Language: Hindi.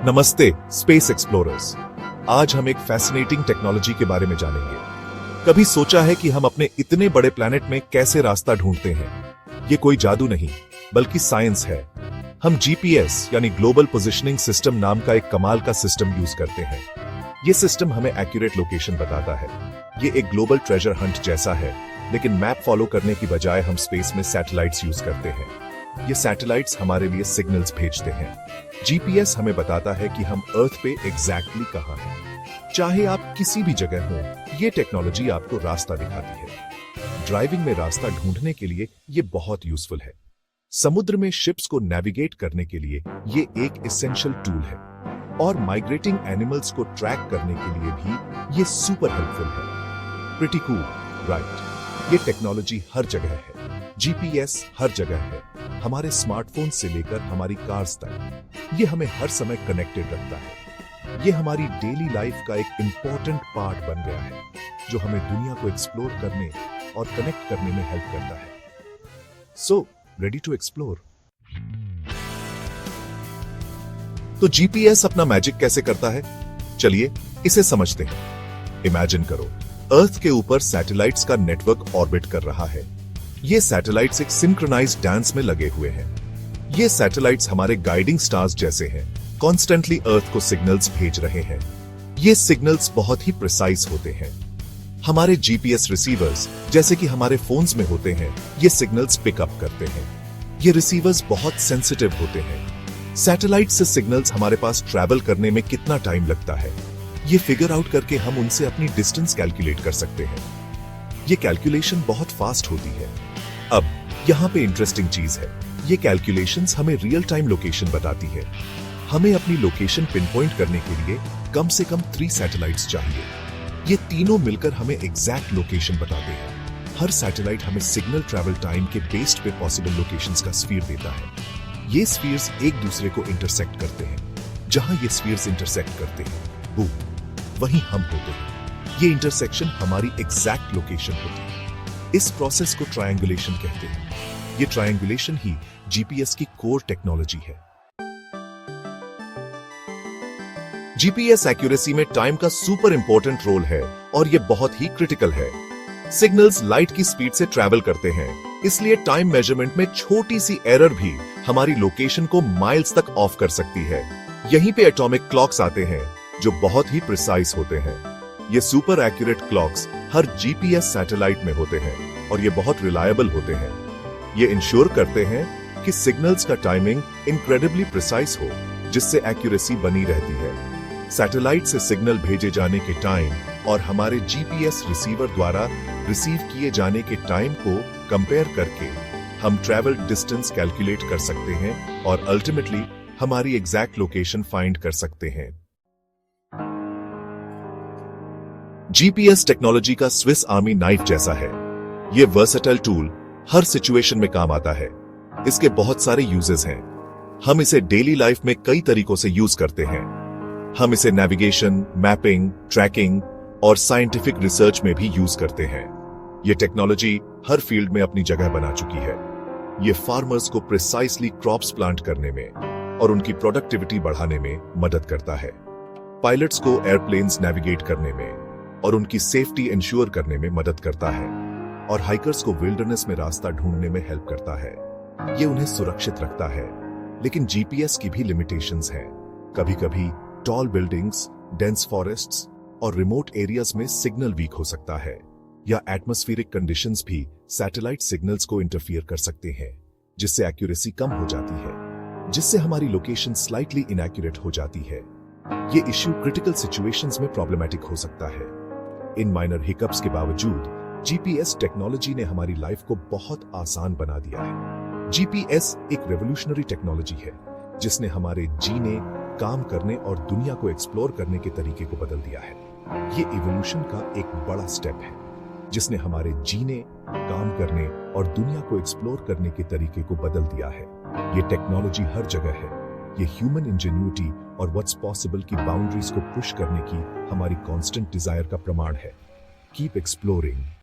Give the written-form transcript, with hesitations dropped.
नमस्ते स्पेस एक्सप्लोरर्स। आज हम एक फैसिनेटिंग टेक्नोलॉजी के बारे में जानेंगे। कभी सोचा है कि हम अपने इतने बड़े प्लेनेट में कैसे रास्ता ढूंढते हैं? ये कोई जादू नहीं बल्कि साइंस है। हम जीपीएस यानी ग्लोबल पोजिशनिंग सिस्टम नाम का एक कमाल का सिस्टम यूज करते हैं। ये सिस्टम हमें एक्यूरेट लोकेशन बताता है। ये एक ग्लोबल ट्रेजर हंट जैसा है, लेकिन मैप फॉलो करने की बजाय हम स्पेस में सैटेलाइट्स यूज करते हैं। ये सैटेलाइट्स हमारे लिए सिग्नल्स भेजते हैं। जीपीएस हमें बताता है कि हम अर्थ पे एग्जैक्टली कहां हैं। चाहे आप किसी भी जगह हो, ये टेक्नोलॉजी आपको रास्ता दिखाती है। ड्राइविंग में रास्ता ढूंढने के लिए ये बहुत यूजफुल है। समुद्र में शिप्स को नेविगेट करने के लिए ये एक एसेंशियल टूल है, और माइग्रेटिंग एनिमल्स को ट्रैक करने के लिए भी ये सुपर हेल्पफुल है। Pretty cool, right? ये टेक्नोलॉजी हर जगह है। जीपीएस हर जगह है, हमारे स्मार्टफोन से लेकर हमारी कार्स तक। ये हमें हर समय कनेक्टेड रखता है। ये हमारी डेली लाइफ का एक इंपॉर्टेंट पार्ट बन गया है, जो हमें दुनिया को एक्सप्लोर करने और कनेक्ट करने में हेल्प करता है। So ready to explore? तो जीपीएस अपना मैजिक कैसे करता है? चलिए इसे समझते हैं। इमेजिन करो, अर्थ के ऊपर सैटेलाइट्स का नेटवर्क ऑर्बिट कर रहा है। ये सैटेलाइट्स एक सिंक्रोनाइज्ड डांस में लगे हुए हैं। ये सैटेलाइट्स हमारे गाइडिंग स्टार्स जैसे हैं, कॉन्स्टेंटली अर्थ को सिग्नल्स भेज रहे हैं। ये सिग्नल्स बहुत ही प्रिसाइज होते हैं। हमारे जीपीएस रिसीवर्स, जैसे कि हमारे फोन्स में होते हैं, ये सिग्नल्स पिकअप करते हैं। ये रिसीवर्स बहुत सेंसिटिव होते हैं। सैटेलाइट से सिग्नल्स हमारे पास ट्रैवल करने में कितना टाइम लगता है, ये फिगर आउट करके हम उनसे अपनी डिस्टेंस कैलकुलेट कर सकते हैं। ये कैलकुलेशन बहुत फास्ट होती है। अब यहां पे इंटरेस्टिंग चीज है, ये कैलकुलेशंस हमें रियल टाइम लोकेशन बताती है। हमें अपनी लोकेशन पिन पॉइंट करने के लिए कम से कम 3 सैटेलाइट्स चाहिए। ये तीनों मिलकर हमें एग्जैक्ट लोकेशन बताते हैं। हर सैटेलाइट हमें सिग्नल ट्रैवल टाइम के बेस्ड पे पॉसिबल लोकेशंस का स्फीयर देता है। ये स्फीयर्स एक दूसरे को इंटरसेक्ट करते हैं। जहां ये स्फीयर्स इंटरसेक्ट करते हैं, वो वहीं हम होते हैं। ये इंटरसेक्शन हमारी एग्जैक्ट लोकेशन होती है। इस प्रोसेस को ट्रायंगुलेशन कहते हैं। ये ट्रायंगुलेशन ही जीपीएस की कोर टेक्नोलॉजी है। जीपीएस एक्यूरेसी में टाइम का सुपर इंपॉर्टेंट रोल है, और ये बहुत ही क्रिटिकल है। सिग्नल्स लाइट की स्पीड से ट्रैवल करते हैं, इसलिए टाइम मेजरमेंट में छोटी सी एरर भी हमारी लोकेशन को माइल्स तक ऑफ कर सकती है। यहीं पे एटॉमिक क्लॉक्स आते हैं, जो बहुत ही प्रिसाइज होते हैं। ये सुपर एक्यूरेट क्लॉक्स हर जीपीएस सैटेलाइट में होते हैं, और ये बहुत रिलायबल होते हैं। ये इंश्योर करते हैं कि सिग्नल्स का टाइमिंग इनक्रेडिबली प्रिसाइज हो, जिससे एक्यूरेसी बनी रहती है। सैटेलाइट से सिग्नल भेजे जाने के टाइम और हमारे जीपीएस रिसीवर द्वारा रिसीव किए जाने के टाइम को कंपेयर करके हम ट्रैवल डिस्टेंस कैलकुलेट कर सकते हैं, और अल्टीमेटली हमारी एग्जैक्ट लोकेशन फाइंड कर सकते हैं। जीपीएस टेक्नोलॉजी का स्विस आर्मी नाइफ जैसा है। ये वर्सेटाइल टूल हर सिचुएशन में काम आता है। इसके बहुत सारे यूजेस हैं। हम इसे डेली लाइफ में कई तरीकों से यूज करते हैं। हम इसे नेविगेशन, मैपिंग, ट्रैकिंग और साइंटिफिक रिसर्च में भी यूज करते हैं। ये टेक्नोलॉजी हर फील्ड में अपनी जगह बना चुकी है। ये फार्मर्स को प्रिसाइसली क्रॉप्स प्लांट करने में और उनकी प्रोडक्टिविटी बढ़ाने में मदद करता है। पायलट्स को एयरप्लेन्स नेविगेट करने में और उनकी सेफ्टी इंश्योर करने में मदद करता है, और हाइकर्स को विल्डरनेस में रास्ता ढूंढने में हेल्प करता है। ये उन्हें सुरक्षित रखता है। लेकिन जीपीएस की भी लिमिटेशंस हैं। कभी-कभी टॉल बिल्डिंग्स, डेंस फॉरेस्ट्स और रिमोट एरियाज में सिग्नल वीक हो सकता है, या एटमॉस्फेरिक कंडीशंस भी सैटेलाइट सिग्नल्स को इंटरफियर कर सकते हैं, जिससे एक्यूरेसी कम हो जाती है, जिससे हमारी लोकेशन स्लाइटली इनएक्यूरेट हो जाती है। ये इश्यू क्रिटिकल सिचुएशंस में प्रॉब्लमैटिक हो सकता है। इन माइनर हिकअप्स के बावजूद जीपीएस टेक्नोलॉजी ने हमारी लाइफ को बहुत आसान बना दिया है। जीपीएस एक रेवोल्यूशनरी टेक्नोलॉजी है, जिसने हमारे जीने, काम करने और दुनिया को एक्सप्लोर करने के तरीके को बदल दिया है। ये इवोल्यूशन का एक बड़ा स्टेप है, जिसने हमारे जीने, काम करने और दुनिया को एक्सप्लोर करने के तरीके को बदल दिया है। ये टेक्नोलॉजी हर जगह है। ये ह्यूमन इंजेन्यूटी और व्हाट्स पॉसिबल की बाउंड्रीज को पुश करने की हमारी कांस्टेंट डिजायर का प्रमाण है। Keep exploring.